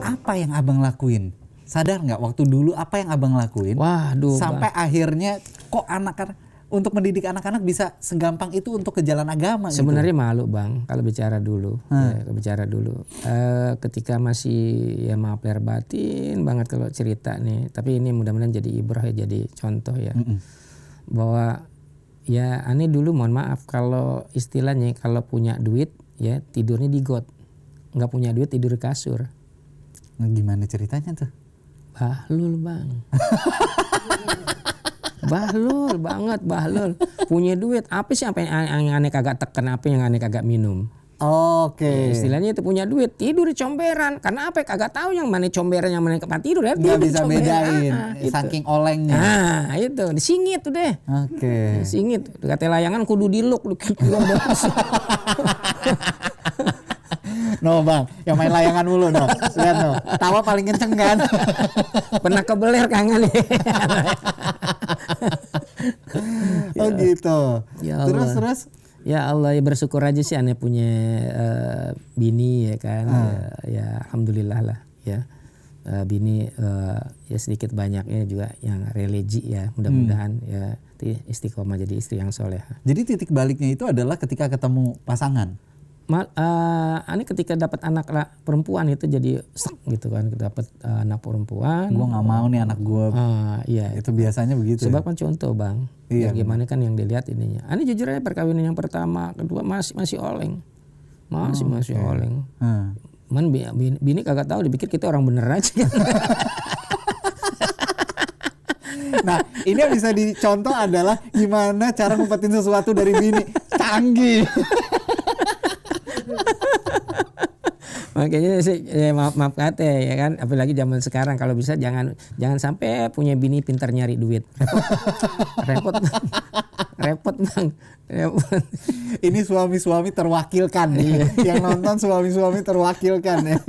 Apa yang abang lakuin? Sadar nggak waktu dulu apa yang abang lakuin? Waduh, sampai akhirnya kok anak-anak untuk mendidik anak-anak bisa segampang itu untuk ke jalan agama sebenarnya gitu? malu bang kalau bicara dulu. Ketika masih ya maaf lahir batin banget kalau cerita nih. Tapi ini mudah-mudahan jadi ibrah ya, jadi contoh ya. Bahwa ya aneh dulu mohon maaf kalau istilahnya kalau punya duit ya tidurnya di got. Nggak punya duit tidur di kasur. Nah, gimana ceritanya tuh? Bahlul bang. Bahlul banget, bahlul. Punya duit, apa sih apa yang aneh kagak teken, apa yang aneh kagak minum. Oke. Istilahnya itu punya duit, tidur di comberan. Karena apa? Kagak tahu yang mana comberan, yang mana tempat tidur ya. Nggak bisa bedain, gitu. saking olengnya. Nah itu, disingit tuh deh. Oke. Disingit, kata layangan kudu diluk. No bang, yang main layangan mulu dong. Lihat no, tawa paling kenceng kan. Pernah kebeler kangen nih. Oh gitu. Ya Allah. Terus. Ya Allah, ya bersyukur aja sih aneh punya bini ya kan. Ya alhamdulillah lah ya. Bini ya sedikit banyaknya juga yang religi ya. Mudah-mudahan ya istiqomah jadi istri yang soleha. Jadi titik baliknya itu adalah ketika ketemu pasangan. Ani ketika dapat anak perempuan itu jadi sek gitu kan, dapat anak perempuan. Gue nggak mau nih anak gue. Iya. Itu biasanya begitu. Sebab kan contoh bang. Iya. Ya gimana kan yang dilihat ininya. Ani jujur aja perkawinan yang pertama, kedua masih oleng, masih oleng. Man bini kagak tahu, dipikir kita orang bener aja. Nah ini yang bisa dicontoh adalah gimana cara ngumpetin sesuatu dari bini. Canggih. Makanya sih ya maaf kata ya kan, apalagi zaman sekarang kalau bisa jangan sampai punya bini pintar nyari duit. Repot bang. Ini suami-suami terwakilkan nih. Yang nonton suami-suami terwakilkan ya.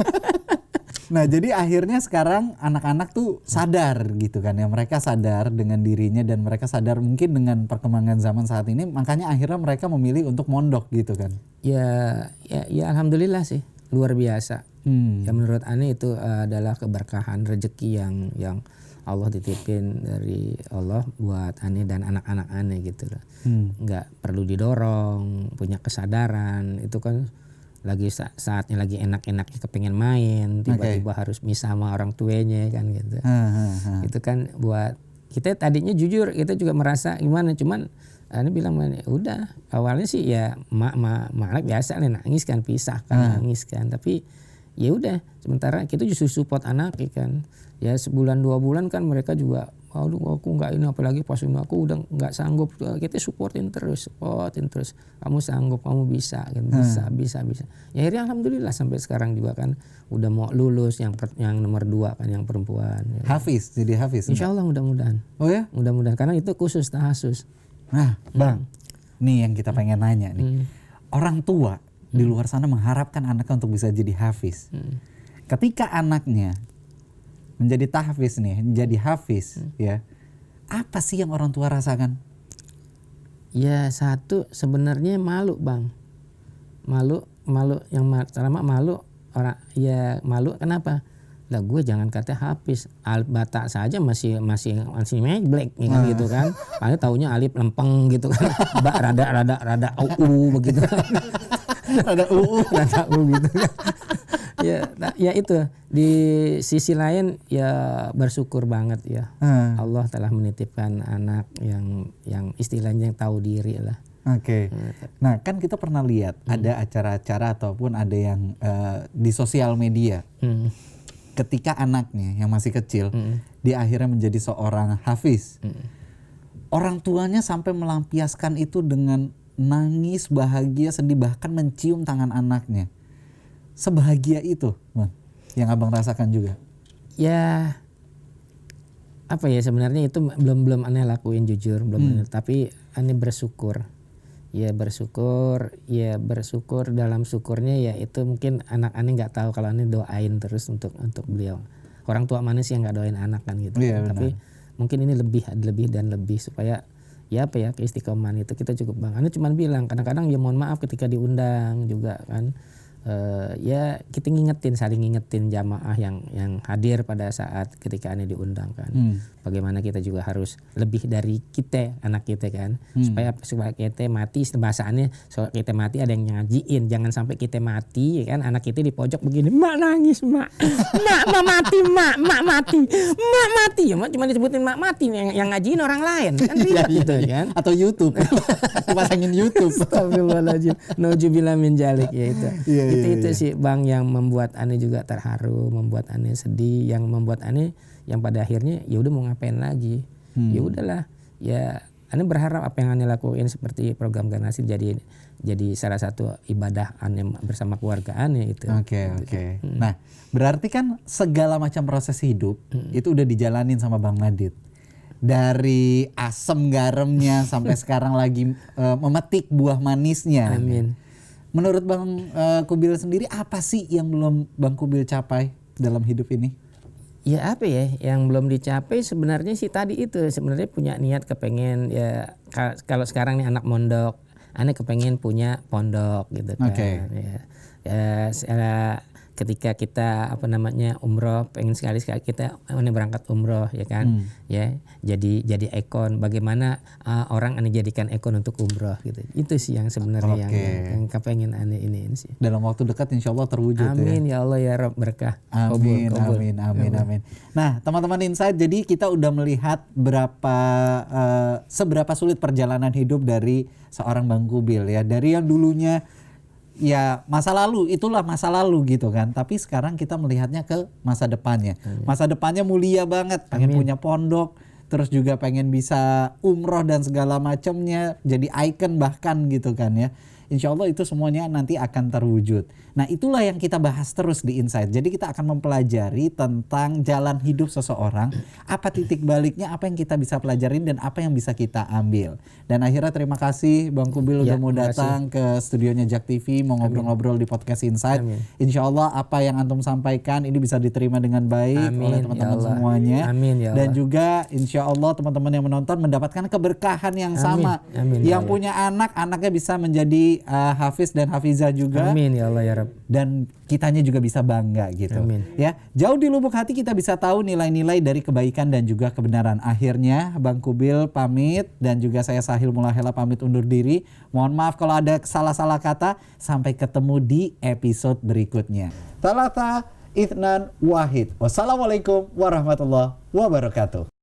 Nah jadi akhirnya sekarang anak-anak tuh sadar gitu kan ya, mereka sadar dengan dirinya dan mereka sadar mungkin dengan perkembangan zaman saat ini, makanya akhirnya mereka memilih untuk mondok gitu kan. Ya alhamdulillah sih, luar biasa. Ya menurut aneh itu adalah keberkahan rezeki yang Allah titipin dari Allah buat aneh dan anak-anak aneh gitu loh. Nggak perlu didorong, punya kesadaran. Itu kan lagi saatnya lagi enak-enaknya kepengen main, tiba-tiba harus misah sama orang tuanya kan gitu. Itu kan buat kita tadinya jujur kita juga merasa gimana, cuman ini bilang udah awalnya sih ya mak biasa nih nangis kan, pisah kan nangis kan, tapi ya udah sementara kita justru support anak kan. Ya sebulan 2 bulan kan mereka juga aduh aku nggak ini, apalagi pas ini aku udah nggak sanggup, kita supportin terus, kamu sanggup, kamu bisa kan, bisa ya akhirnya alhamdulillah sampai sekarang juga kan udah mau lulus yang nomor 2 kan yang perempuan ya. Hafiz, jadi hafiz Insyaallah mudah-mudahan. Oh ya, mudah-mudahan karena itu khusus tahasus. Nah bang, nih yang kita pengen nanya nih, orang tua di luar sana mengharapkan anaknya untuk bisa jadi hafiz. Ketika anaknya menjadi tahfiz nih, menjadi hafiz ya, apa sih yang orang tua rasakan? Ya satu sebenarnya malu bang, malu yang pertama malu orang ya, malu kenapa? Lah gue jangan kata hafiz, alif bata saja masih black ya kan gitu kan, paling taunya alif lempeng gitu kan, rada begitu kan. rada gitu kan. Ya itu di sisi lain ya bersyukur banget ya. Allah telah menitipkan anak yang istilahnya yang tahu diri lah. Oke. Nah kan kita pernah lihat ada acara-acara ataupun ada yang di sosial media. Ketika anaknya yang masih kecil dia akhirnya menjadi seorang hafiz. Orang tuanya sampai melampiaskan itu dengan nangis, bahagia, sedih, bahkan mencium tangan anaknya. Sebahagia itu, Bang, yang abang rasakan juga? Ya, apa ya sebenarnya itu belum aneh lakuin jujur, belum. Tapi aneh bersyukur. Ya bersyukur dalam syukurnya ya itu mungkin anak aneh nggak tahu kalau aneh doain terus untuk beliau. Orang tua mana sih yang nggak doain anak kan gitu. Iya, tapi mungkin ini lebih supaya ya apa ya keistiqomahan itu kita cukup bang. Aneh cuma bilang kadang-kadang ya mohon maaf ketika diundang juga kan. ya kita saling ngingetin jamaah yang hadir pada saat ketika Ane diundang kan. Bagaimana kita juga harus lebih dari kita, anak kita kan. Supaya kita mati, bahasannya soal kita mati ada yang ngajiin. Jangan sampai kita mati ya kan, anak kita di pojok begini, mak nangis mak mati, mak mati. Ya mak cuma disebutin mak mati, yang ngajiin orang lain kan ribet gitu kan. Atau YouTube. Pasangin YouTube. Astagfirullahaladzim. Nauzubillah min dzalik ya itu. Itu sih Bang yang membuat Ane juga terharu, membuat Ane sedih, yang membuat Ane yang pada akhirnya ya udah mau ngapain lagi. Ya udahlah. Ya Ane berharap apa yang Ane lakuin seperti program Ganasir jadi salah satu ibadah Ane bersama keluarga Ane itu. Oke. Nah, berarti kan segala macam proses hidup itu udah dijalanin sama Bang Nadhid. Dari asam garamnya sampai sekarang lagi memetik buah manisnya. Amin. Menurut Bang Kubil sendiri apa sih yang belum Bang Kubil capai dalam hidup ini? Ya apa ya yang belum dicapai sebenarnya sih tadi itu sebenarnya punya niat kepengen ya kalau sekarang nih anak mondok, Ane kepengen punya pondok gitu kan. Ya, ketika kita umroh pengen sekali kita berangkat umroh ya kan ya jadi ikon bagaimana orang Ane jadikan ikon untuk umroh gitu itu sih yang sebenarnya yang kepengen Ane ini sih dalam waktu dekat insya Allah terwujud. Amin ya Allah ya Rob berkah. Amin. Nah teman-teman Insight, jadi kita udah melihat seberapa sulit perjalanan hidup dari seorang Bang Kubil ya, dari yang dulunya ya masa lalu, itulah masa lalu gitu kan. Tapi sekarang kita melihatnya ke masa depannya. Masa depannya mulia banget, pengen punya pondok, terus juga pengen bisa umroh dan segala macamnya, jadi ikon bahkan gitu kan ya. Insya Allah itu semuanya nanti akan terwujud. Nah itulah yang kita bahas terus di Insight. Jadi kita akan mempelajari tentang jalan hidup seseorang, apa titik baliknya, apa yang kita bisa pelajarin dan apa yang bisa kita ambil. Dan akhirnya terima kasih Bang Kubil udah mau datang ke studionya Jak TV, mau ngobrol-ngobrol di podcast Insight. Insya Allah apa yang antum sampaikan ini bisa diterima dengan baik oleh teman-teman semuanya. Dan juga insya Allah teman-teman yang menonton mendapatkan keberkahan yang sama. Yang punya anak, anaknya bisa menjadi hafiz dan hafizah juga. Amin ya Allah ya Rabb. Dan kitanya juga bisa bangga gitu. Amin. Ya, jauh di lubuk hati kita bisa tahu nilai-nilai dari kebaikan dan juga kebenaran. Akhirnya Bang Kubil pamit dan juga saya Sahil Mulahela pamit undur diri. Mohon maaf kalau ada salah-salah kata. Sampai ketemu di episode berikutnya. Talata Ithnan Wahid. Wassalamualaikum warahmatullahi wabarakatuh.